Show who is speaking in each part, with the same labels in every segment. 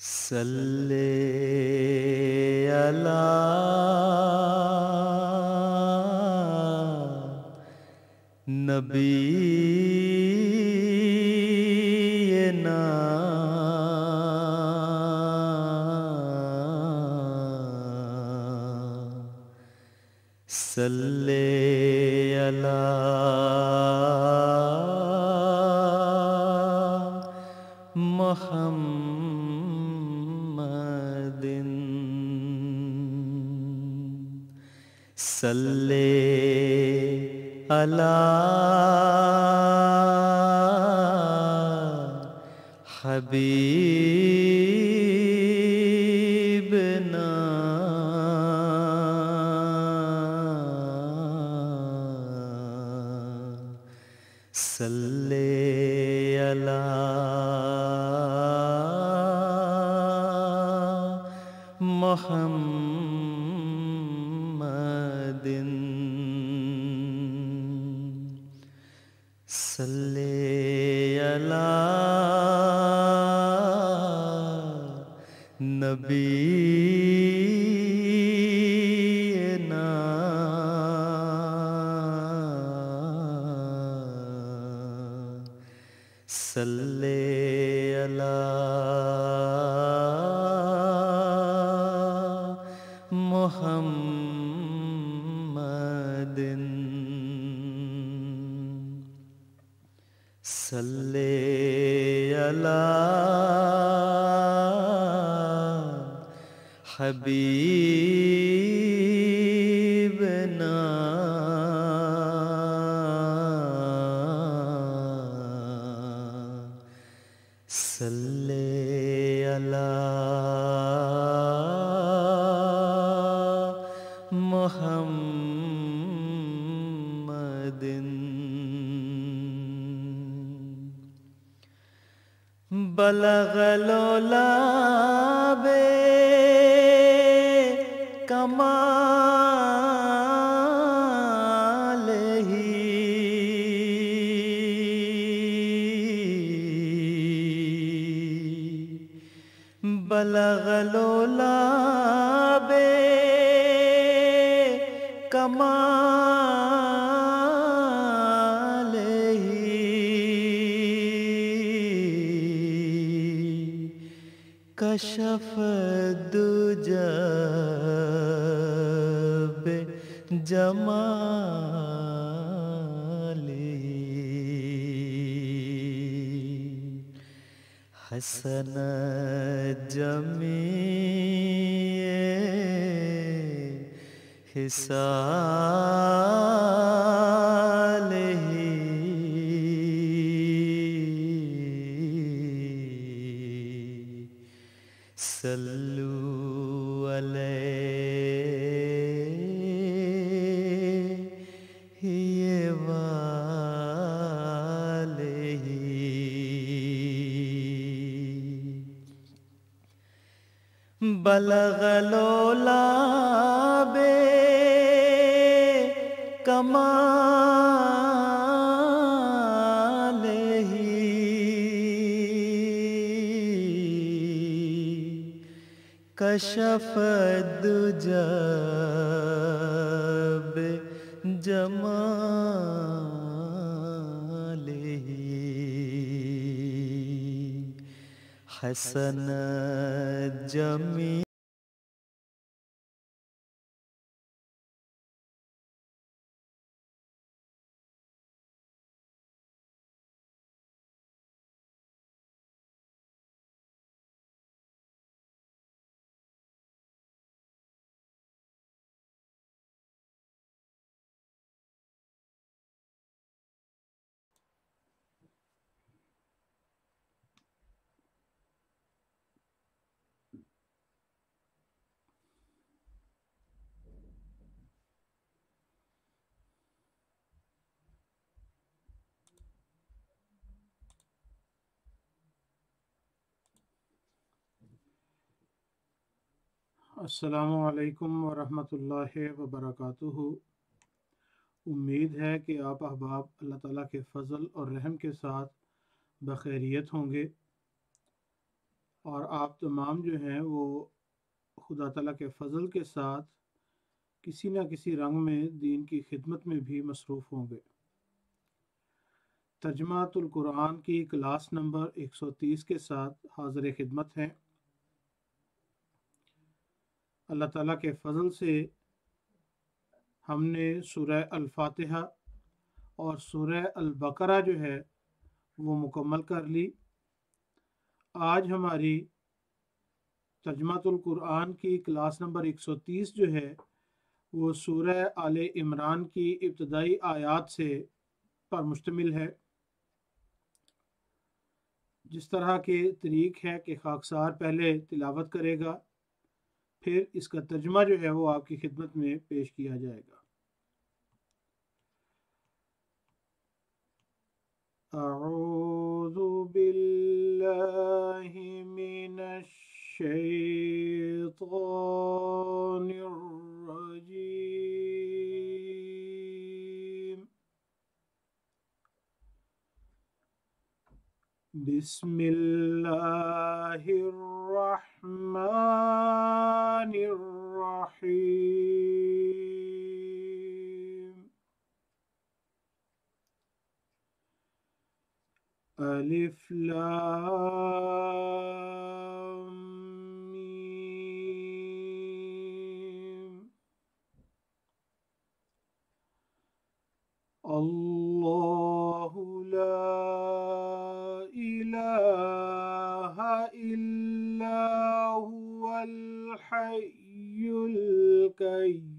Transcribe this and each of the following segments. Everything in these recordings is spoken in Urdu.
Speaker 1: صلی علی نبینا صلی علی محمد صلی علی حبیبنا صلی علی محمد صلی علی نبینا صلی علی محمد صلی علی حبیبنا صلی علی محمد بلغ العلا بکمالہ بلغ العلا بکمالہ کشف الدجى بجماله حسن جميع خصاله صلوا علیہ وآلہ بلغ العلا بکمالہ کشف الدجى بجماله حسن جميع
Speaker 2: السلام علیکم ورحمۃ اللہ وبرکاتہ۔ امید ہے کہ آپ احباب اللہ تعالیٰ کے فضل اور رحم کے ساتھ بخیریت ہوں گے۔ اور آپ تمام جو ہیں وہ خدا تعالیٰ کے فضل کے ساتھ کسی نہ کسی رنگ میں دین کی خدمت میں بھی مصروف ہوں گے۔ ترجمات القرآن کی کلاس نمبر 130 کے ساتھ حاضر خدمت ہیں۔ اللہ تعالیٰ کے فضل سے ہم نے سورہ الفاتحہ اور سورہ البقرہ جو ہے وہ مکمل کر لی۔ آج ہماری ترجمات القرآن کی کلاس نمبر 130 جو ہے وہ سورہ آل عمران کی ابتدائی آیات سے پر مشتمل ہے۔ جس طرح کے طریق ہے کہ خاکسار پہلے تلاوت کرے گا، پھر اس کا ترجمہ جو ہے وہ آپ کی خدمت میں پیش کیا جائے گا۔ اعوذ باللہ من الشیطان الرجیم، بسم اللہ الرحمن الرحیم، الف لام میم، اللہ لا الہ الا هو الحی القیوم،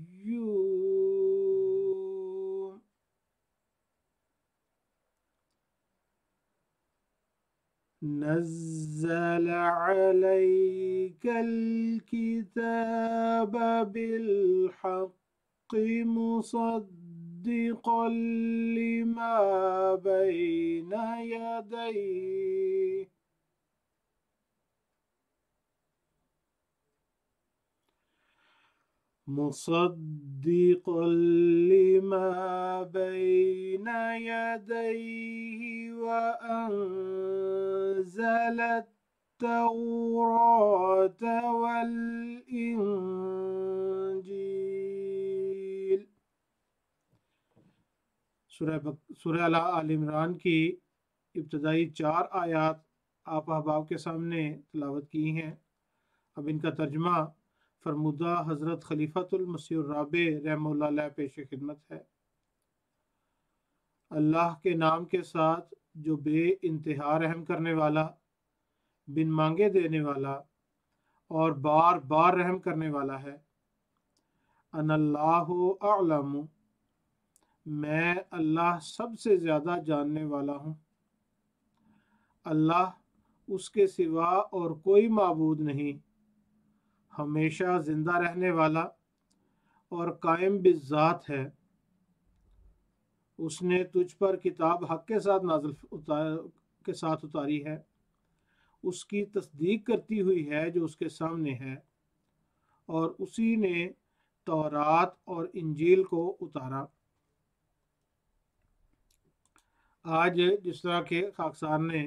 Speaker 2: نزل علیک الکتاب بالحق مصدقا لما بین یدیہ وأنزل التوراة والإنجيل۔ سورہ آل عمران کی ابتدائی 4 آیات آپ احباب کے سامنے تلاوت کی ہیں۔ اب ان کا ترجمہ فرمودہ حضرت خلیفۃ المسیح الرابع رحمہ اللہ علیہ پیش خدمت ہے۔ اللہ کے نام کے ساتھ جو بے انتہا رحم کرنے والا، بن مانگے دینے والا اور بار بار رحم کرنے والا ہے۔ ان اللہ اعلم، میں اللہ سب سے زیادہ جاننے والا ہوں۔ اللہ اس کے سوا اور کوئی معبود نہیں، ہمیشہ زندہ رہنے والا اور قائم بالذات ہے۔ اس نے تجھ پر کتاب حق کے ساتھ اتاری ہے، اس کی تصدیق کرتی ہوئی ہے جو اس کے سامنے ہے، اور اسی نے تورات اور انجیل کو اتارا۔ آج جس طرح کے خاکسار نے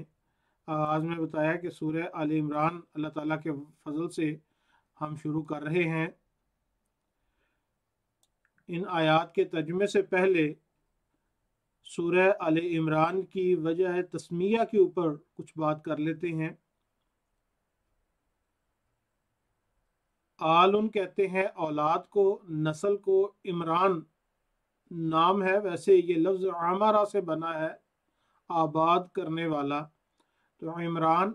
Speaker 2: آغاز میں بتایا کہ سورہ آل عمران اللہ تعالیٰ کے فضل سے ہم شروع کر رہے ہیں۔ ان آیات کے ترجمے سے پہلے سورہ آل عمران کی وجہ تسمیہ کے اوپر کچھ بات کر لیتے ہیں۔ آلن کہتے ہیں اولاد کو، نسل کو۔ عمران نام ہے، ویسے یہ لفظ عمارہ سے بنا ہے، آباد کرنے والا، تو عمران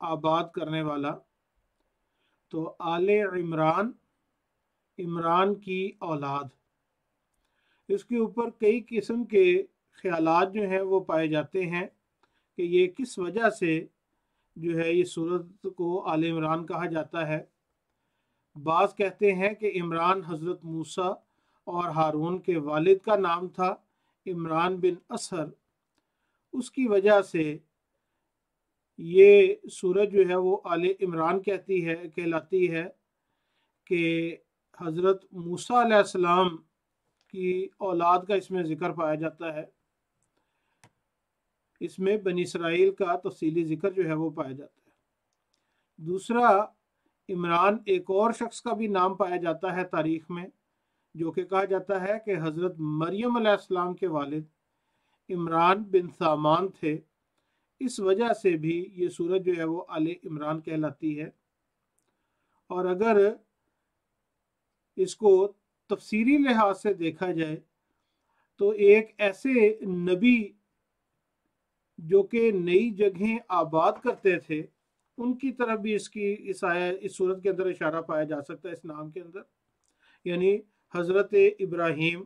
Speaker 2: آباد کرنے والا۔ تو آل عمران، عمران کی اولاد۔ اس کے اوپر کئی قسم کے خیالات جو ہیں وہ پائے جاتے ہیں کہ یہ کس وجہ سے جو ہے یہ سورت کو آل عمران کہا جاتا ہے۔ بعض کہتے ہیں کہ عمران حضرت موسیٰ اور ہارون کے والد کا نام تھا، عمران بن اسہر۔ اس کی وجہ سے یہ سورت جو ہے وہ آل عمران کہلاتی ہے کہ حضرت موسیٰ علیہ السلام کی اولاد کا اس میں ذکر پایا جاتا ہے۔ اس میں بنی اسرائیل کا تفصیلی ذکر جو ہے وہ پایا جاتا ہے۔ دوسرا عمران ایک اور شخص کا بھی نام پایا جاتا ہے تاریخ میں، جو کہ کہا جاتا ہے کہ حضرت مریم علیہ السلام کے والد عمران بن سامان تھے، اس وجہ سے بھی یہ سورت جو ہے وہ آل عمران کہلاتی ہے۔ اور اگر اس کو تفسیری لحاظ سے دیکھا جائے تو ایک ایسے نبی جو کہ نئی جگہیں آباد کرتے تھے ان کی طرف بھی اس صورت کے اندر اشارہ پایا جا سکتا ہے اس نام کے اندر، یعنی حضرت ابراہیم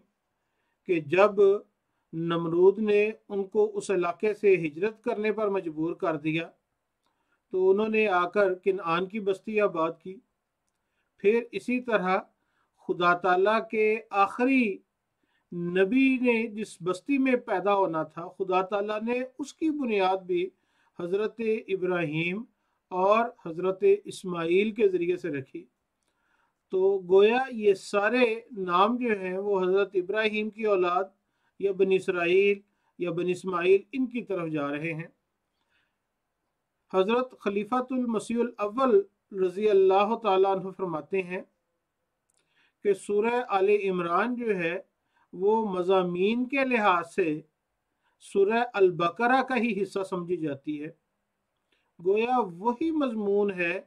Speaker 2: کہ جب نمرود نے ان کو اس علاقے سے ہجرت کرنے پر مجبور کر دیا تو انہوں نے آ کر کنعان کی بستی آباد کی۔ پھر اسی طرح خدا تعالیٰ کے آخری نبی نے جس بستی میں پیدا ہونا تھا، خدا تعالیٰ نے اس کی بنیاد بھی حضرت ابراہیم اور حضرت اسماعیل کے ذریعے سے رکھی۔ تو گویا یہ سارے نام جو ہیں وہ حضرت ابراہیم کی اولاد یا بنی اسرائیل یا بنی اسماعیل ان کی طرف جا رہے ہیں۔ حضرت خلیفۃ المسیح الاول رضی اللہ تعالیٰ عنہ فرماتے ہیں کہ سورہ آل عمران جو ہے وہ مضامین کے لحاظ سے سورہ البقرہ کا ہی حصہ سمجھی جاتی ہے، گویا وہی مضمون ہے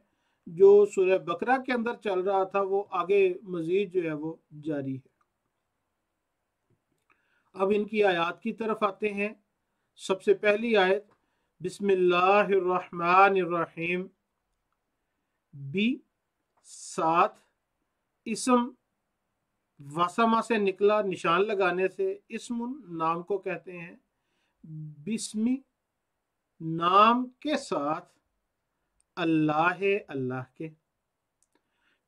Speaker 2: جو سورہ بقرہ کے اندر چل رہا تھا وہ آگے مزید جو ہے وہ جاری ہے۔ اب ان کی آیات کی طرف آتے ہیں۔ سب سے پہلی آیت بسم اللہ الرحمن الرحیم، بی ساتھ اسم وسما سے نکلا، نشان لگانے سے اسم نام کو کہتے ہیں، بسمی نام کے ساتھ، اللہ اللہ کے،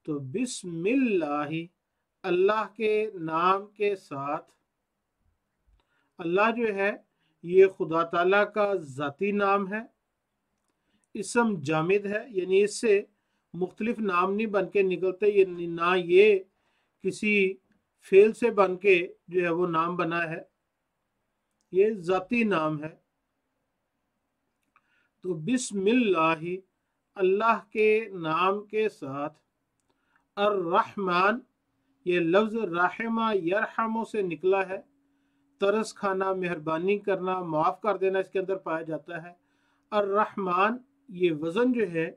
Speaker 2: تو بسم اللہ اللہ کے نام کے ساتھ۔ اللہ جو ہے یہ خدا تعالیٰ کا ذاتی نام ہے، اسم جامد ہے، یعنی اس سے مختلف نام نہیں بن کے نکلتے، یعنی نہ یہ کسی فعل سے بن کے جو ہے وہ نام بنا ہے، یہ ذاتی نام ہے۔ تو بسم اللہ اللہ کے نام کے ساتھ، الرحمن یہ لفظ رحمہ یرحمو سے نکلا ہے، ترس کھانا، مہربانی کرنا، معاف کر دینا اس کے اندر پایا جاتا ہے۔ الرحمن یہ وزن جو ہے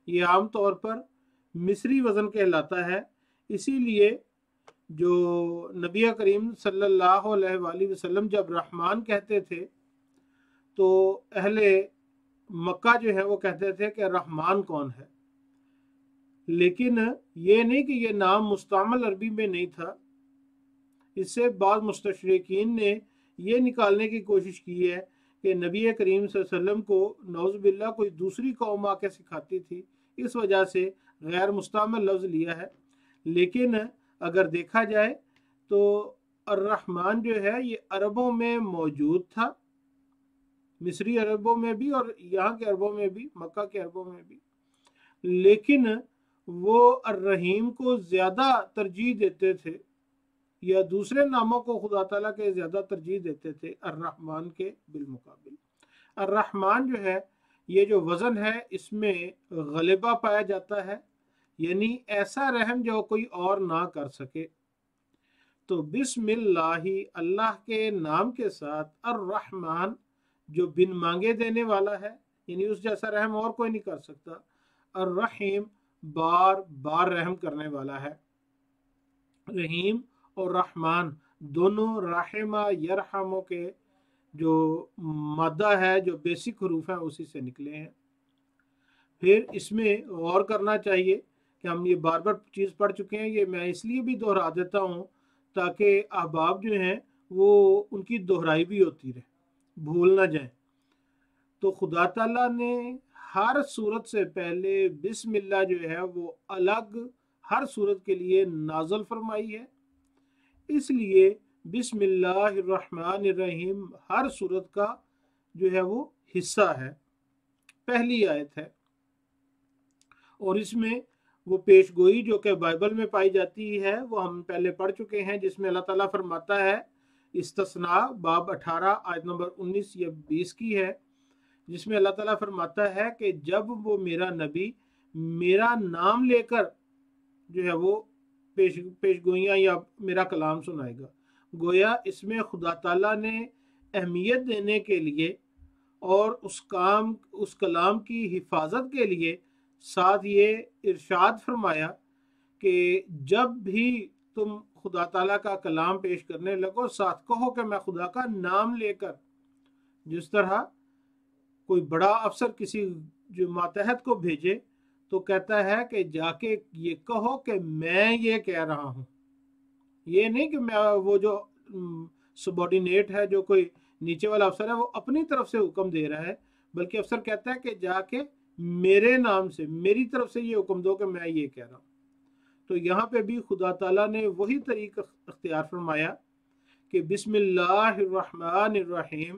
Speaker 2: یہ عام طور پر مصری وزن کہلاتا ہے، اسی لیے جو نبی کریم صلی اللہ علیہ وآلہ وسلم جب رحمان کہتے تھے تو اہل مکہ جو ہے وہ کہتے تھے کہ رحمان کون ہے، لیکن یہ نہیں کہ یہ نام مستعمل عربی میں نہیں تھا۔ اس سے بعض مستشرقین نے یہ نکالنے کی کوشش کی ہے کہ نبی کریم صلی اللہ علیہ وسلم کو نعوذ باللہ کوئی دوسری قوم آ کے سکھاتی تھی، اس وجہ سے غیر مستعمل لفظ لیا ہے، لیکن اگر دیکھا جائے تو الرحمن جو ہے یہ عربوں میں موجود تھا، مصری عربوں میں بھی اور یہاں کے عربوں میں بھی، مکہ کے عربوں میں بھی، لیکن وہ الرحیم کو زیادہ ترجیح دیتے تھے یا دوسرے ناموں کو خدا تعالیٰ کے زیادہ ترجیح دیتے تھے الرحمن کے بالمقابل۔ الرحمن جو ہے یہ جو وزن ہے اس میں غلبہ پایا جاتا ہے، یعنی ایسا رحم جو کوئی اور نہ کر سکے۔ تو بسم اللہ اللہ کے نام کے ساتھ، الرحمن جو بن مانگے دینے والا ہے، یعنی اس جیسا رحم اور کوئی نہیں کر سکتا، الرحیم بار بار رحم کرنے والا ہے۔ رحیم اور رحمان دونوں رحمہ یرحمو کے جو مادہ ہے، جو بیسک حروف ہیں اسی سے نکلے ہیں۔ پھر اس میں غور کرنا چاہیے کہ ہم یہ بار بار چیز پڑھ چکے ہیں، یہ میں اس لیے بھی دہرا دیتا ہوں تاکہ احباب جو ہیں وہ ان کی دہرائی بھی ہوتی رہے، بھول نہ جائیں۔ تو خدا تعالیٰ نے ہر صورت سے پہلے بسم اللہ جو ہے وہ الگ ہر صورت کے لیے نازل فرمائی ہے، اس لیے بسم اللہ الرحمن الرحیم ہر صورت کا جو ہے وہ حصہ ہے، پہلی آیت ہے۔ اور اس میں وہ پیش گوئی جو کہ بائبل میں پائی جاتی ہے وہ ہم پہلے پڑھ چکے ہیں، جس میں اللہ تعالیٰ فرماتا ہے، استثناء باب 18 آیت نمبر 19 یا 20 کی ہے، جس میں اللہ تعالیٰ فرماتا ہے کہ جب وہ میرا نبی میرا نام لے کر جو ہے وہ پیش گوئیاں یا میرا کلام سنائے گا۔ گویا اس میں خدا تعالیٰ نے اہمیت دینے کے لیے اور اس کلام کی حفاظت کے لیے ساتھ یہ ارشاد فرمایا کہ جب بھی تم خدا تعالیٰ کا کلام پیش کرنے لگو ساتھ کہو کہ میں خدا کا نام لے کر، جس طرح کوئی بڑا افسر کسی جو ماتحت کو بھیجے تو کہتا ہے کہ جا کے یہ کہو کہ میں یہ کہہ رہا ہوں، یہ نہیں کہ میں وہ جو سبارڈینیٹ ہے، جو کوئی نیچے والا افسر ہے، وہ اپنی طرف سے حکم دے رہا ہے، بلکہ افسر کہتا ہے کہ جا کے میرے نام سے، میری طرف سے یہ حکم دو کہ میں یہ کہہ رہا ہوں۔ تو یہاں پہ بھی خدا تعالیٰ نے وہی طریقہ اختیار فرمایا کہ بسم اللہ الرحمن الرحیم،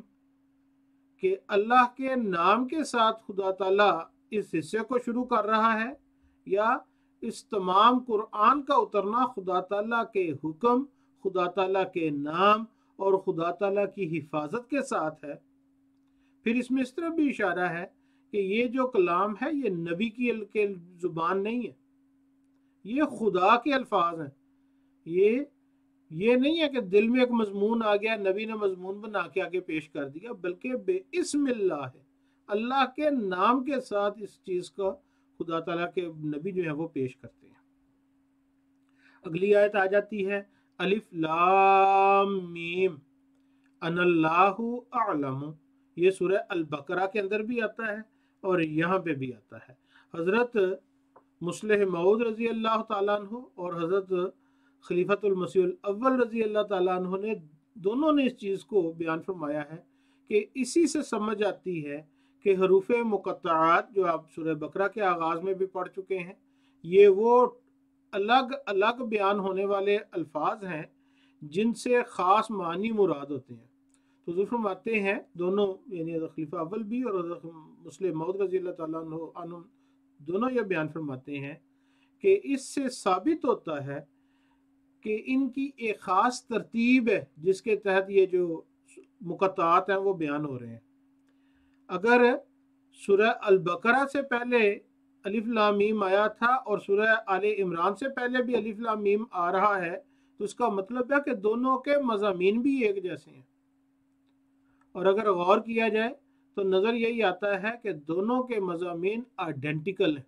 Speaker 2: کہ اللہ کے نام کے ساتھ خدا تعالیٰ اس حصے کو شروع کر رہا ہے، یا اس تمام قرآن کا اترنا خدا تعالیٰ کے حکم، خدا تعالیٰ کے نام اور خدا تعالیٰ کی حفاظت کے ساتھ ہے۔ پھر اس میں اس طرح بھی اشارہ ہے کہ یہ جو کلام ہے یہ نبی کی زبان نہیں ہے، یہ خدا کے الفاظ ہیں۔ یہ نہیں ہے کہ دل میں ایک مضمون آ گیا، نبی نے مضمون بنا کے آگے پیش کر دیا، بلکہ بسم اللہ ہے، اللہ کے نام کے ساتھ اس چیز کا خدا تعالیٰ کے نبی جو ہے وہ پیش کرتے ہیں۔ اگلی آیت آ جاتی ہے الف لام میم ان اللہ اعلم، یہ سورہ البقرہ کے اندر بھی آتا ہے اور یہاں پہ بھی آتا ہے۔ حضرت مصلح موعود رضی اللہ تعالیٰ عنہ اور حضرت خلیفۃ المسیح الاول رضی اللہ تعالیٰ عنہ نے دونوں نے اس چیز کو بیان فرمایا ہے کہ اسی سے سمجھ آتی ہے کہ حروف مقطعات جو آپ سورہ بقرہ کے آغاز میں بھی پڑھ چکے ہیں، یہ وہ الگ الگ بیان ہونے والے الفاظ ہیں جن سے خاص معنی مراد ہوتے ہیں۔ تو حضور فرماتے ہیں دونوں، یعنی حضرت خلیفہ اول بھی اور حضرت مصلح موعود رضی اللہ تعالیٰ عنہ دونوں یہ بیان فرماتے ہیں کہ اس سے ثابت ہوتا ہے کہ ان کی ایک خاص ترتیب ہے جس کے تحت یہ جو مقطعات ہیں وہ بیان ہو رہے ہیں۔ اگر سورہ البقرہ سے پہلے الف لام میم آیا تھا اور سورہ آل عمران سے پہلے بھی الف لام میم آ رہا ہے تو اس کا مطلب ہے کہ دونوں کے مضامین بھی ایک جیسے ہیں، اور اگر غور کیا جائے تو نظر یہی آتا ہے کہ دونوں کے مضامین آئیڈینٹیکل ہیں۔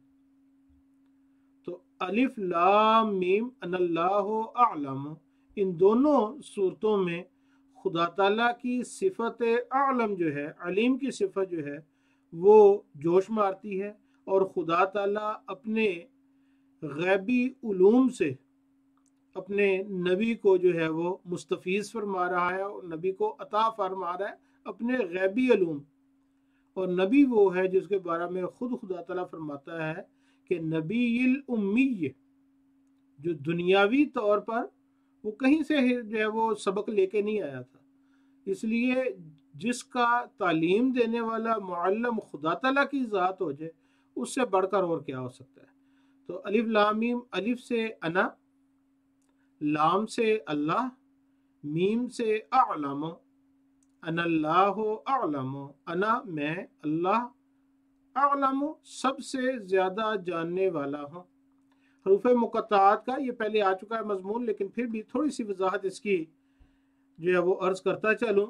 Speaker 2: تو الف لام میم ان اللہ اعلم، ان دونوں صورتوں میں خدا تعالیٰ کی صفت اعلم جو ہے، علیم کی صفت جو ہے وہ جوش مارتی ہے، اور خدا تعالیٰ اپنے غیبی علوم سے اپنے نبی کو جو ہے وہ مستفیض فرما رہا ہے اور نبی کو عطا فرما رہا ہے اپنے غیبی علوم۔ اور نبی وہ ہے جس کے بارے میں خود خدا تعالیٰ فرماتا ہے کہ نبی الامی، جو دنیاوی طور پر وہ کہیں سے جو ہے وہ سبق لے کے نہیں آیا تھا، اس لیے جس کا تعلیم دینے والا معلم خدا تعالیٰ کی ذات ہو جائے اس سے بڑھ کر اور کیا ہو سکتا ہے۔ تو الف لام میم، الف سے انا، لام سے اللہ، میم سے اعلم، ان اللہ اعلم، انا میں، اللہ اعلم سب سے زیادہ جاننے والا ہوں۔ حروف مقطعات کا یہ پہلے آ چکا ہے مضمون، لیکن پھر بھی تھوڑی سی وضاحت اس کی جو ہے وہ عرض کرتا چلوں۔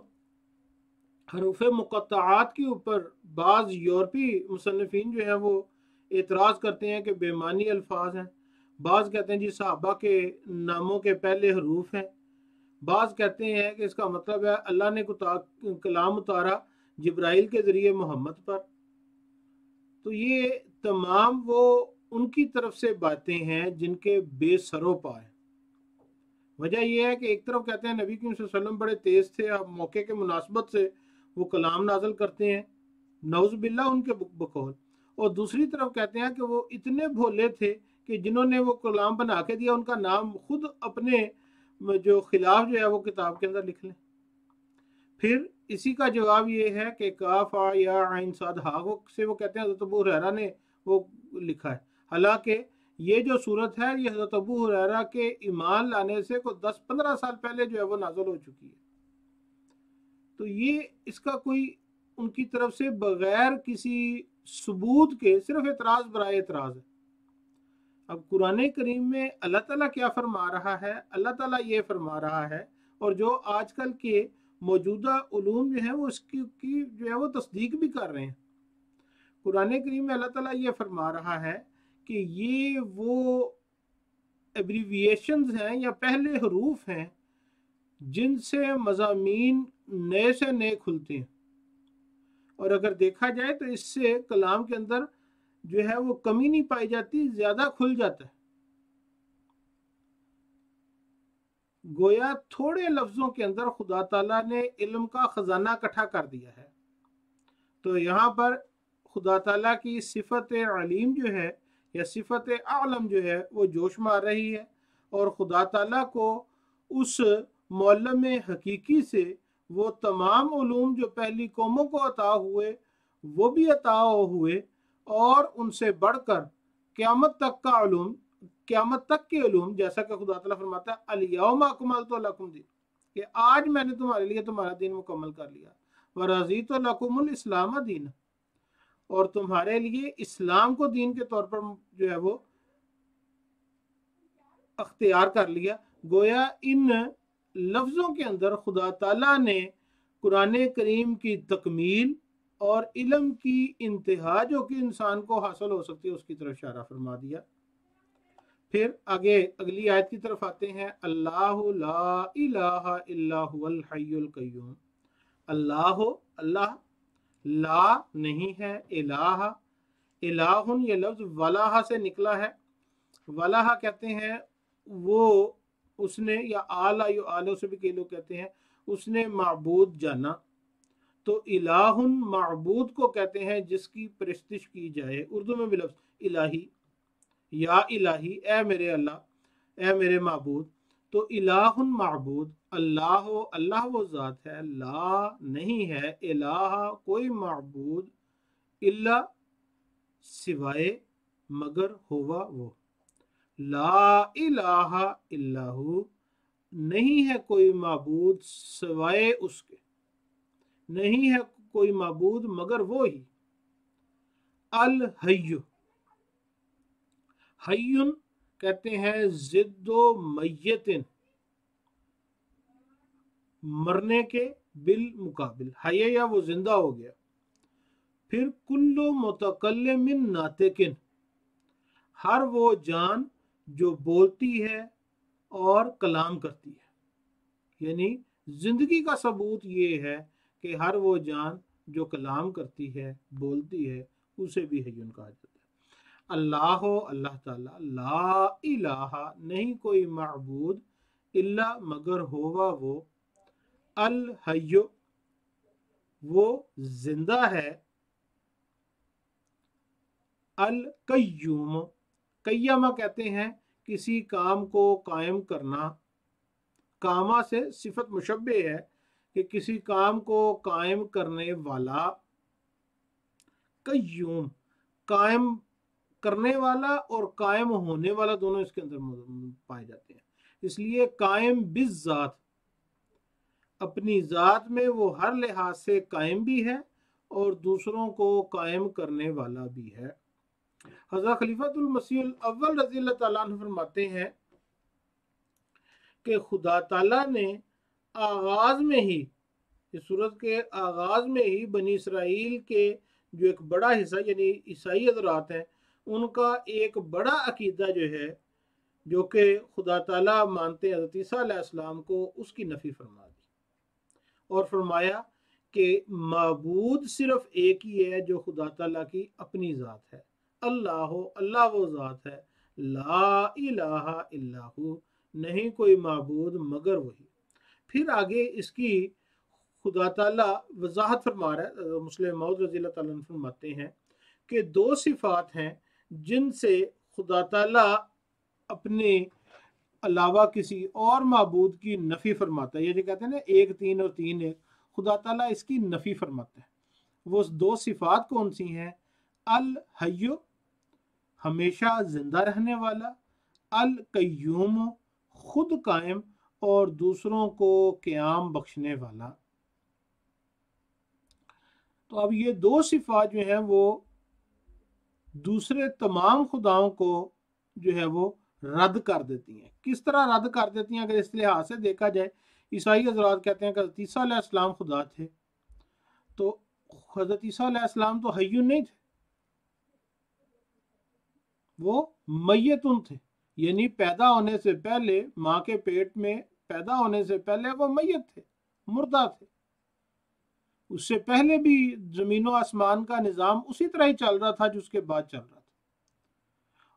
Speaker 2: حروف مقطعات کے اوپر بعض یورپی مصنفین جو ہیں وہ اعتراض کرتے ہیں کہ بے معنی الفاظ ہیں، بعض کہتے ہیں جی صحابہ کے ناموں کے پہلے حروف ہیں، بعض کہتے ہیں کہ اس کا مطلب ہے اللہ نے کلام اتارا جبرائیل کے ذریعے محمد پر۔ تو یہ تمام وہ ان کی طرف سے باتیں ہیں جن کے بے سر و پا ہیں۔ وجہ یہ ہے کہ ایک طرف کہتے ہیں نبی کریم صلی اللہ علیہ وسلم بڑے تیز تھے، اب موقع کے مناسبت سے وہ کلام نازل کرتے ہیں، نعوذ باللہ ان کے بقول، اور دوسری طرف کہتے ہیں کہ وہ اتنے بھولے تھے کہ جنہوں نے وہ کلام بنا کے دیا ان کا نام خود اپنے جو خلاف جو ہے وہ کتاب کے اندر لکھ لیں۔ پھر اسی کا جواب یہ ہے کہ کاف یا عین صاد ہا سے وہ کہتے ہیں حضرت ابو ہریرہ نے وہ لکھا ہے، حالانکہ یہ جو صورت ہے یہ حضرت ابو ہریرہ کے ایمان لانے سے کوئی 10-15 سال پہلے جو ہے وہ نازل ہو چکی ہے۔ تو یہ اس کا کوئی ان کی طرف سے بغیر کسی ثبوت کے صرف اعتراض برائے اعتراض ہے۔ اب قرآن کریم میں اللہ تعالیٰ کیا فرما رہا ہے؟ اللہ تعالیٰ یہ فرما رہا ہے، اور جو آج کل کے موجودہ علوم جو ہیں وہ اس کی جو ہے وہ تصدیق بھی کر رہے ہیں۔ قرآن کریم میں اللہ تعالیٰ یہ فرما رہا ہے کہ یہ وہ ایبریویشنز ہیں یا پہلے حروف ہیں جن سے مضامین نئے سے نئے کھلتے ہیں، اور اگر دیکھا جائے تو اس سے کلام کے اندر جو ہے وہ کمی نہیں پائی جاتی، زیادہ کھل جاتا ہے۔ گویا تھوڑے لفظوں کے اندر خدا تعالیٰ نے علم کا خزانہ اکٹھا کر دیا ہے۔ تو یہاں پر خدا تعالیٰ کی صفت علیم جو ہے یا صفت عالم جو ہے وہ جوش مار رہی ہے، اور خدا تعالیٰ کو اس معلم حقیقی سے وہ تمام علوم جو پہلی قوموں کو عطا ہوئے وہ بھی عطا ہوئے، اور ان سے بڑھ کر قیامت تک کا علوم، قیامت تک کے علوم، جیسا کہ خدا تعالیٰ فرماتا ہے الیوم اکملت لکم دین، کہ آج میں نے تمہارے لیے تمہارا دین مکمل کر لیا، ورضیت لکم الاسلام دین، اور تمہارے لیے اسلام کو دین کے طور پر جو ہے وہ اختیار کر لیا۔ گویا ان لفظوں کے اندر خدا تعالیٰ نے قرآن کریم کی تکمیل اور علم کی انتہا جو کہ انسان کو حاصل ہو سکتی ہے اس کی طرف اشارہ فرما دیا۔ پھر آگے اگلی آیت کی طرف آتے ہیں، اللہ لا الہ الا هو الحی القیوم۔ اللہ لا نہیں ہے، الہ، الہ یہ لفظ ولہ سے نکلا ہے۔ ولہ کہتے ہیں وہ اس نے، یا آلہ یو آلہ سے بھی کئی لوگ کہتے ہیں اس نے معبود جانا، تو الہ معبود کو کہتے ہیں جس کی پرستش کی جائے۔ اردو میں بھی لفظ الہی، یا الہی، اے میرے اللہ، اے میرے معبود، تو الہ معبود، اللہ وہ ذات ہے، لا نہیں ہے، الہ کوئی معبود، الا سوائے، مگر، ہوا وہ، لا الہ الا ہو، نہیں ہے کوئی معبود سوائے اس کے، نہیں ہے کوئی معبود مگر وہی، الحی، حیٌ کہتے ہیں ضد و میتن، مرنے کے بالمقابل، حی یا وہ زندہ ہو گیا۔ پھر کل متکلم ناطقن، ہر وہ جان جو بولتی ہے اور کلام کرتی ہے، یعنی زندگی کا ثبوت یہ ہے کہ ہر وہ جان جو کلام کرتی ہے، بولتی ہے، اسے بھی حیٌ کہا جاتا ہے۔ اللہ تعالیٰ، لا الہ نہیں کوئی معبود، الا مگر ہوا وہ، الحی وہ زندہ ہے، القیوم، قیامہ کہتے ہیں کسی کام کو قائم کرنا، کامہ سے صفت مشبہ ہے کہ کسی کام کو قائم کرنے والا، قیوم قائم کرنے والا اور قائم ہونے والا دونوں اس کے اندر پائے جاتے ہیں، اس لیے قائم بالذات، اپنی ذات میں وہ ہر لحاظ سے قائم بھی ہے اور دوسروں کو قائم کرنے والا بھی ہے۔ حضرت خلیفۃ المسیح الاول رضی اللہ تعالیٰ عنہ فرماتے ہیں کہ خدا تعالیٰ نے آغاز میں ہی، اس سورت کے آغاز میں ہی بنی اسرائیل کے جو ایک بڑا حصہ یعنی عیسائی حضرات ہیں، ان کا ایک بڑا عقیدہ جو ہے جو کہ خدا تعالیٰ مانتے ہیں حضرت عیسیٰ علیہ السلام کو، اس کی نفی فرما دی اور فرمایا کہ معبود صرف ایک ہی ہے جو خدا تعالیٰ کی اپنی ذات ہے، اللہ وہ ذات ہے، لا الہ الا ہو نہیں کوئی معبود مگر وہی۔ پھر آگے اس کی خدا تعالیٰ وضاحت فرما رہا ہے، مسلم موعود رضی اللہ تعالیٰ عنہ فرماتے ہیں کہ دو صفات ہیں جن سے خدا تعالیٰ اپنے علاوہ کسی اور معبود کی نفی فرماتا ہے، یہ جو کہتے ہیں نا ایک تین اور تین ایک، خدا تعالیٰ اس کی نفی فرماتا ہے۔ وہ دو صفات کون سی ہیں؟ الحی ہمیشہ زندہ رہنے والا، القیوم خود قائم اور دوسروں کو قیام بخشنے والا۔ تو اب یہ دو صفات جو ہیں وہ دوسرے تمام خداؤں کو جو ہے وہ رد کر دیتی ہیں۔ کس طرح رد کر دیتی ہیں؟ اگر اس لحاظ سے دیکھا جائے، عیسائی حضرات کہتے ہیں کہ حضرت عیسیٰ علیہ السلام خدا تھے، تو حضرت عیسیٰ علیہ السلام تو حیون نہیں تھے، وہ میتن تھے، یعنی پیدا ہونے سے پہلے، ماں کے پیٹ میں پیدا ہونے سے پہلے وہ میت تھے، مردہ تھے۔ اس سے پہلے بھی زمین و آسمان کا نظام اسی طرح ہی چل رہا تھا جو اس کے بعد چل رہا تھا۔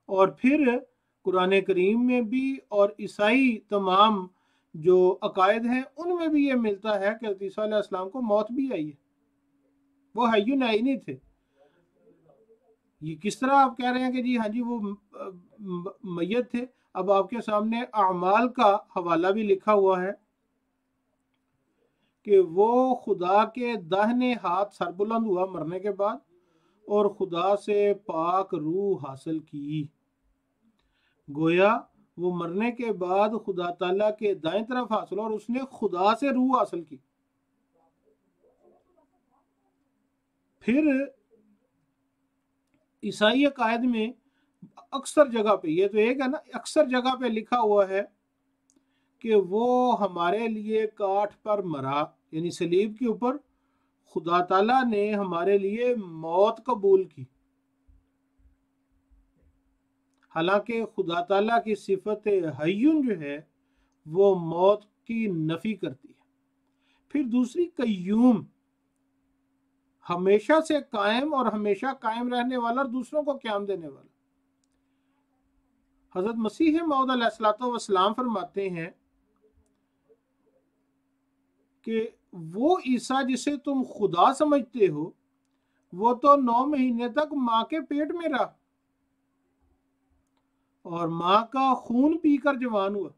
Speaker 2: اور پھر قرآن کریم میں بھی اور عیسائی تمام جو عقائد ہیں ان میں بھی یہ ملتا ہے کہ حضرت عیسیٰ علیہ السلام کو موت بھی آئی ہے، وہ حیون نہیں تھے۔ یہ کس طرح آپ کہہ رہے ہیں کہ جی ہاں جی وہ میت تھے؟ اب آپ کے سامنے اعمال کا حوالہ بھی لکھا ہوا ہے کہ وہ خدا کے داہنے ہاتھ سربلند ہوا مرنے کے بعد، اور خدا سے پاک روح حاصل کی۔ گویا وہ مرنے کے بعد خدا تعالیٰ کے دائیں طرف حاصل، اور اس نے خدا سے روح حاصل کی۔ پھر عیسائی عقائد میں اکثر جگہ پہ، یہ تو ایک ہے نا، اکثر جگہ پہ لکھا ہوا ہے کہ وہ ہمارے لیے کاٹھ پر مرا، یعنی صلیب کے اوپر خدا تعالیٰ نے ہمارے لیے موت قبول کی۔ حالانکہ خدا تعالیٰ کی صفت حیون جو ہے وہ موت کی نفی کرتی ہے۔ پھر دوسری قیوم، ہمیشہ سے قائم اور ہمیشہ قائم رہنے والا اور دوسروں کو قیام دینے والا۔ حضرت مسیح موعود علیہ الصلوۃ والسلام فرماتے ہیں کہ وہ عیسیٰ جسے تم خدا سمجھتے ہو وہ تو 9 مہینے تک ماں کے پیٹ میں رہا اور ماں کا خون پی کر جوان ہوا۔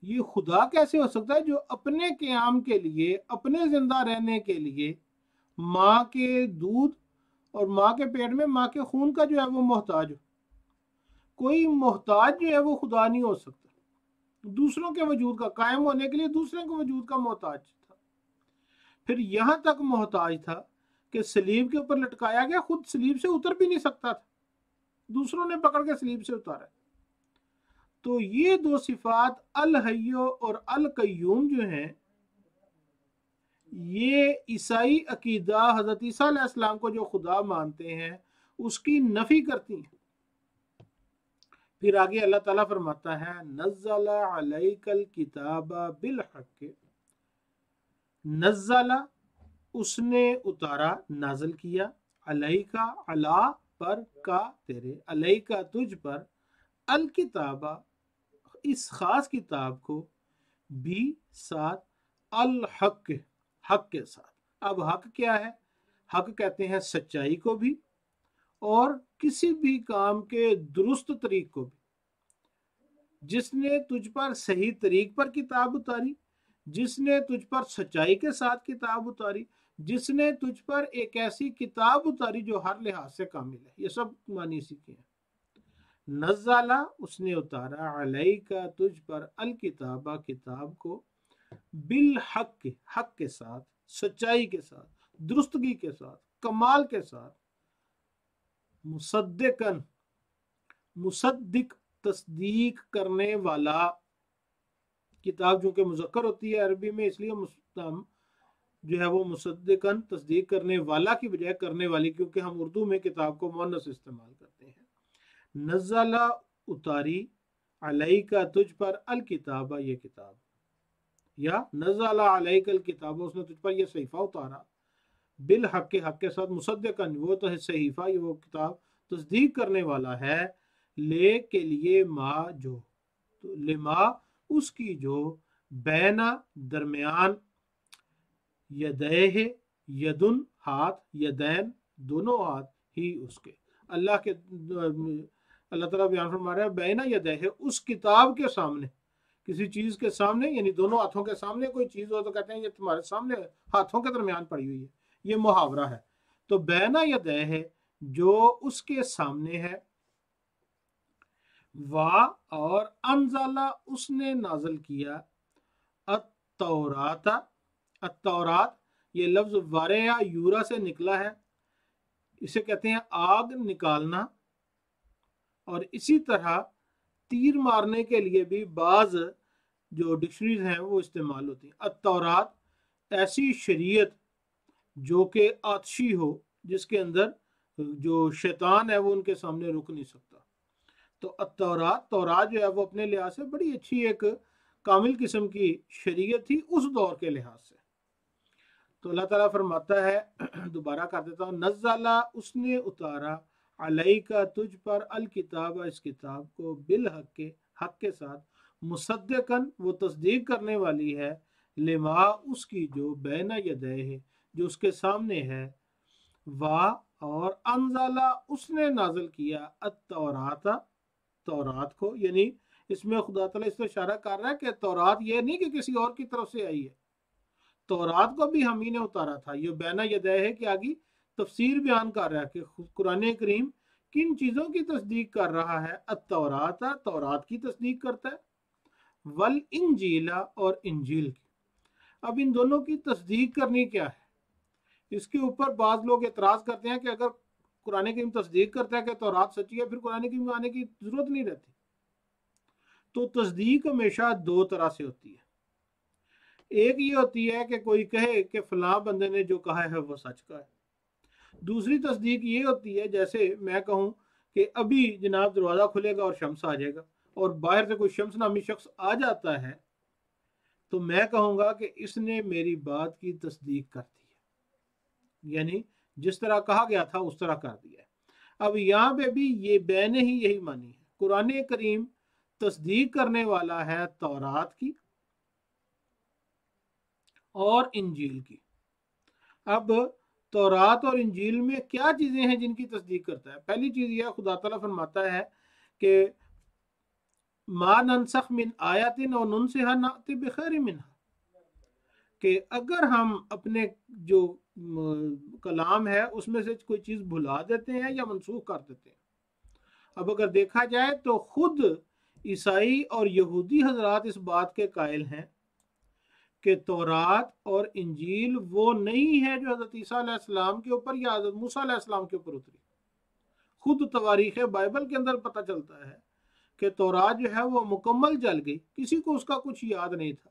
Speaker 2: یہ خدا کیسے ہو سکتا ہے جو اپنے قیام کے لیے، اپنے زندہ رہنے کے لیے ماں کے دودھ اور ماں کے پیٹ میں ماں کے خون کا جو ہے وہ محتاج ہو؟ کوئی محتاج جو ہے وہ خدا نہیں ہو سکتا، دوسروں کے وجود کا، قائم ہونے کے لیے دوسروں کے وجود کا محتاج تھا۔ پھر یہاں تک محتاج تھا کہ صلیب کے اوپر لٹکایا گیا، خود صلیب سے اتر بھی نہیں سکتا تھا، دوسروں نے پکڑ کے صلیب سے اتارا۔ تو یہ دو صفات الحیو اور القیوم جو ہیں، یہ عیسائی عقیدہ حضرت عیسیٰ علیہ السلام کو جو خدا مانتے ہیں اس کی نفی کرتی ہیں۔ پھر آگے اللہ تعالیٰ فرماتا ہے نزل علیک الکتاب بالحق، نزل اس نے اتارا، نازل کیا، علیکا علا پر، کا تیرے، علیکا تجھ پر، الکتاب اس خاص کتاب کو، بھی ساتھ، الحق حق کے ساتھ۔ اب حق کیا ہے؟ حق کہتے ہیں سچائی کو بھی اور کسی بھی کام کے درست طریق کو بھی۔ جس نے تجھ پر صحیح طریق پر کتاب اتاری، جس نے تجھ پر سچائی کے ساتھ کتاب اتاری، جس نے تجھ پر ایک ایسی کتاب اتاری جو ہر لحاظ سے کامل ہے۔ یہ سب معنی اسی کے ہیں۔ نزلہ اس نے اتارا، علیکا تجھ پر، الکتاب کتاب کو، بالحق حق کے ساتھ، سچائی کے ساتھ، درستگی کے ساتھ، کمال کے ساتھ، مصدقن مصدق تصدیق کرنے والا، کتاب جو کہ مذکر ہوتی ہے عربی میں، اس لیے جو ہے وہ مصدقن تصدیق کرنے والا کی بجائے کرنے والی، کیونکہ ہم اردو میں کتاب کو مؤنث استعمال کرتے ہیں۔ نزلہ اتاری، علیکا تجھ پر، الکتابہ یہ کتاب، یا نزل علیک الکتاب اس نے تجھ پر یہ صحیفہ اتارا، بالحق حق کے ساتھ، مصدقن وہ تو ہے صحیفہ، یہ وہ کتاب تصدیق کرنے والا ہے، لے کے لیے، ما جو، لما اس کی جو، بینا درمیان، یدیہ یدن ہاتھ، یدین دونوں ہاتھ، ہی اس کے، اللہ تعالیٰ بیان فرما رہا ہے بینا یدیہ اس کتاب کے سامنے، کسی چیز کے سامنے، یعنی دونوں ہاتھوں کے سامنے کوئی چیز ہو تو کہتے ہیں یہ تمہارے سامنے ہاتھوں کے درمیان پڑی ہوئی ہے، یہ محاورہ ہے۔ تو بینا یدیہ جو اس کے سامنے ہے، وا اور انزلہ اس نے نازل کیا، التورات، التورات یہ لفظ واریا یورا سے نکلا ہے، اسے کہتے ہیں آگ نکالنا، اور اسی طرح تیر مارنے کے لیے بھی بعض جو ڈکشنریز ہیں وہ استعمال ہوتی ہیں۔ التورات ایسی شریعت جو کہ آتشی ہو، جس کے اندر جو شیطان ہے وہ ان کے سامنے رک نہیں سکتا۔ تو تورات جو ہے وہ اپنے لحاظ سے بڑی اچھی ایک کامل قسم کی شریعت تھی اس دور کے لحاظ سے۔ تو اللہ تعالیٰ فرماتا ہے، دوبارہ کر دیتا ہوں، نزلہ اس نے اتارا علیکا تجھ پر الکتاب اس کتاب کو بالحق کے حق کے ساتھ، مصدقاً وہ تصدیق کرنے والی ہے، لما اس کی جو بین یدیہ جو اس کے سامنے ہے، اور انزلہ اس نے نازل کیا تورات کو، یعنی اس میں خدا تعالیٰ اس سے اشارہ کر رہا ہے کہ تورات یہ نہیں کہ کسی اور کی طرف سے آئی ہے، تورات کو بھی ہم ہی نے اتارا تھا۔ یہ بین یدیہ ہے کہ آگے تفسیر بیان کر رہا ہے کہ قرآن کریم کن چیزوں کی تصدیق کر رہا ہے۔ تورات کی تصدیق کرتا ہے، والانجیل اور انجیل کی۔ اب ان دونوں کی تصدیق کرنی کیا ہے؟ اس کے اوپر بعض لوگ اعتراض کرتے ہیں کہ اگر قرآن کریم تصدیق کرتا ہے کہ تورات سچی ہے، پھر قرآن کریم میں آنے کی ضرورت نہیں رہتی۔ تو تصدیق ہمیشہ دو طرح سے ہوتی ہے۔ ایک یہ ہوتی ہے کہ کوئی کہے کہ فلاں بندے نے جو کہا ہے وہ سچ کا ہے۔ دوسری تصدیق یہ ہوتی ہے جیسے میں کہوں کہ ابھی جناب دروازہ کھلے گا اور شمس آ جائے گا، اور باہر سے کوئی شمس نامی شخص آ جاتا ہے، تو میں کہوں گا کہ اس نے میری بات کی تصدیق کر دی ہے، یعنی جس طرح کہا گیا تھا اس طرح کر دیا ہے۔ اب یہاں پہ بھی یہ بین ہی یہی مانی ہے، قرآن کریم تصدیق کرنے والا ہے تورات کی اور انجیل کی۔ اب تورات اور انجیل میں کیا چیزیں ہیں جن کی تصدیق کرتا ہے؟ پہلی چیز یہ خدا تعالیٰ فرماتا ہے کہ ما ننسخ من آیات او ننسها نأتی بخیر منها، کہ اگر ہم اپنے جو کلام ہے اس میں سے کوئی چیز بھلا دیتے ہیں یا منسوخ کر دیتے ہیں۔ اب اگر دیکھا جائے تو خود عیسائی اور یہودی حضرات اس بات کے قائل ہیں کہ تورات اور انجیل وہ نہیں ہے جو حضرت عیسیٰ علیہ السلام کے اوپر یا حضرت موسیٰ علیہ السلام کے اوپر اتری۔ خود تواریخ بائبل کے اندر پتہ چلتا ہے کہ تورات جو ہے وہ مکمل جل گئی، کسی کو اس کا کچھ یاد نہیں تھا۔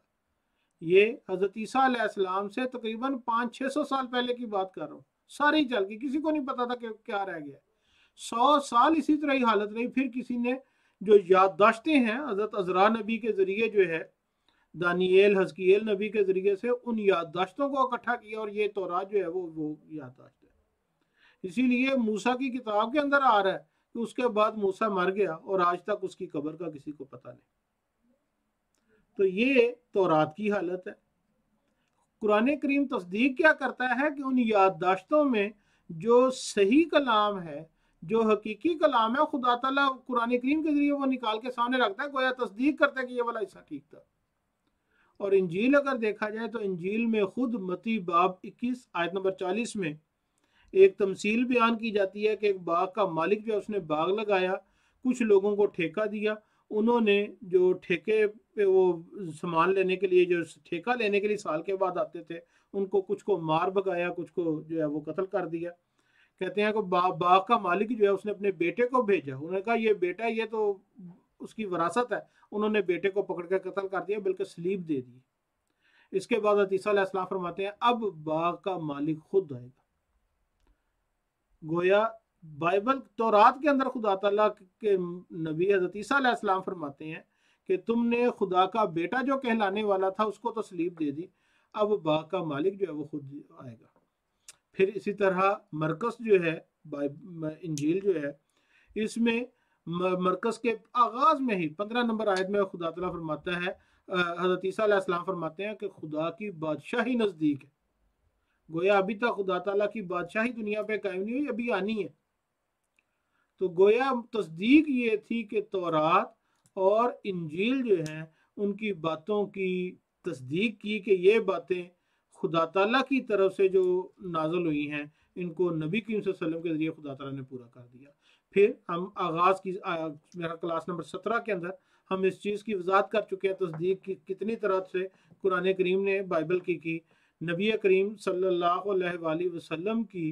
Speaker 2: یہ حضرت عیسیٰ علیہ السلام سے تقریباً 500-600 سال پہلے کی بات کر رہا ہوں، ساری جل گئی، کسی کو نہیں پتا تھا کہ کیا رہ گیا۔ 100 سال اسی طرح ہی حالت رہی۔ پھر کسی نے جو یادداشتیں ہیں حضرت عزرا نبی کے ذریعے جو ہے، دانییل حزقیل نبی کے ذریعے سے ان یادداشتوں کو اکٹھا کیا، اور یہ تورات جو ہے وہ یادداشت ہے۔ اسی لیے موسیٰ کی کتاب کے اندر آ رہا ہے کہ اس کے بعد موسیٰ مر گیا اور آج تک اس کی قبر کا کسی کو پتہ نہیں۔ تو یہ تورات کی حالت ہے۔ قرآن کریم تصدیق کیا کرتا ہے کہ ان یادداشتوں میں جو صحیح کلام ہے، جو حقیقی کلام ہے، خدا تعالیٰ قرآن کریم کے ذریعے وہ نکال کے سامنے رکھتا ہے، گویا تصدیق کرتا ہے کہ یہ والا حصہ ٹھیک تھا۔ اور انجیل اگر دیکھا جائے تو انجیل میں خود متی باب 21 آیت نمبر 40 میں ایک تمثیل بیان کی جاتی ہے کہ ایک باغ کا مالک جو ہے اس نے باغ لگایا، کچھ لوگوں کو ٹھیکہ دیا، انہوں نے جو ٹھیکے پہ وہ سامان لینے کے لیے، جو ٹھیکہ لینے کے لیے سال کے بعد آتے تھے، ان کو کچھ کو مار بگایا، کچھ کو جو ہے وہ قتل کر دیا۔ کہتے ہیں کہ باغ کا مالک جو ہے اس نے اپنے بیٹے کو بھیجا، انہوں نے کہا یہ بیٹا یہ تو اس کی وراثت ہے، انہوں نے بیٹے کو پکڑ کے قتل کر دیا، بلکہ سلیب دے دی۔ اس کے بعد حضرت عیسیٰ علیہ السلام فرماتے ہیں اب باغ کا مالک خود آئے گا۔ گویا بائبل تورات کے اندر خدا تعالیٰ کے نبی حضرت عیسیٰ علیہ السلام فرماتے ہیں کہ تم نے خدا کا بیٹا جو کہلانے والا تھا اس کو تو سلیب دے دی، اب باغ کا مالک جو ہے وہ خود آئے گا۔ پھر اسی طرح مرکز جو ہے انجیل جو ہے، اس میں مرکز کے آغاز میں ہی 15 نمبر آیت میں خدا تعالیٰ فرماتا ہے، حضرت عیسیٰ علیہ السلام فرماتے ہیں کہ خدا کی بادشاہی نزدیک ہے۔ گویا ابھی تک خدا تعالیٰ کی بادشاہی دنیا پہ قائم نہیں ہوئی، ابھی آنی ہے۔ تو گویا تصدیق یہ تھی کہ تورات اور انجیل جو ہیں ان کی باتوں کی تصدیق کی کہ یہ باتیں خدا تعالیٰ کی طرف سے جو نازل ہوئی ہیں، ان کو نبی کریم صلی اللہ علیہ وسلم کے ذریعے خدا تعالیٰ نے پورا کر دیا۔ پھر ہم آغاز کی میرا کلاس نمبر 17 کے اندر ہم اس چیز کی وضاحت کر چکے ہیں، تصدیق کی کتنی طرح سے قرآن کریم نے بائبل کی نبی کریم صلی اللہ علیہ وآلہ وسلم کی